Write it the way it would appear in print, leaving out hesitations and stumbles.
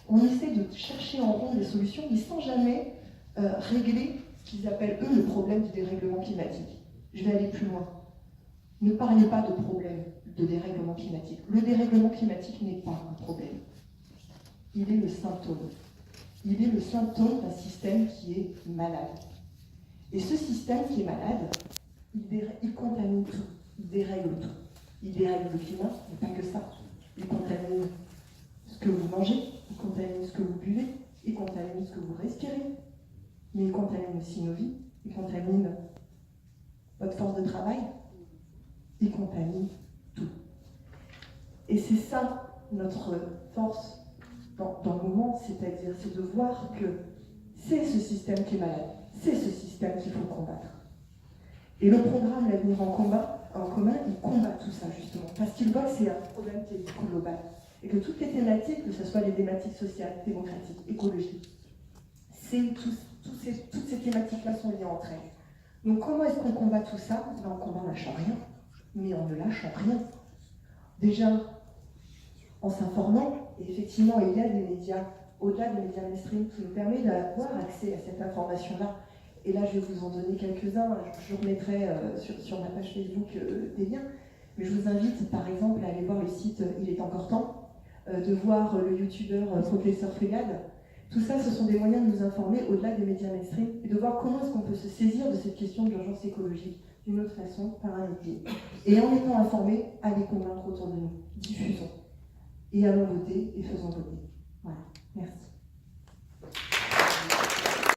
On essaie de chercher en rond des solutions, mais sans jamais régler ce qu'ils appellent, eux, le problème du dérèglement climatique. Je vais aller plus loin. Ne parlez pas de problème de dérèglement climatique. Le dérèglement climatique n'est pas un problème. Il est le symptôme. Il est le symptôme d'un système qui est malade. Et ce système qui est malade, il contamine tout, il dérègle tout. Il dérègle le climat, mais pas que ça. Il contamine ce que vous mangez, il contamine ce que vous buvez, il contamine ce que vous respirez, mais il contamine aussi nos vies, il contamine votre force de travail, il contamine tout. Et c'est ça notre force dans le mouvement, c'est-à-dire c'est de voir que c'est ce système qui est malade, c'est ce système qu'il faut combattre. Et le programme L'Avenir en commun, il combat tout ça justement, parce qu'il voit que c'est un problème qui est global, et que toutes les thématiques, que ce soit les thématiques sociales, démocratiques, écologiques, toutes ces thématiques-là sont liées entre elles. Donc comment est-ce qu'on combat tout ça? On combat en lâchant rien, mais en ne lâchant rien. Déjà, en s'informant, et effectivement, il y a des médias, au-delà des médias mainstream, qui nous permettent d'avoir accès à cette information-là. Et là, je vais vous en donner quelques-uns. Je remettrai sur ma page Facebook des liens. Mais je vous invite, par exemple, à aller voir le site Il est encore temps, de voir le youtubeur Professeur Frégade. Tout ça, ce sont des moyens de nous informer au-delà des médias mainstream et de voir comment est-ce qu'on peut se saisir de cette question de l'urgence écologique d'une autre façon, par un métier. Et en étant informés, allez convaincre autour de nous. Diffusons. Et allons voter et faisons voter. Voilà. Merci.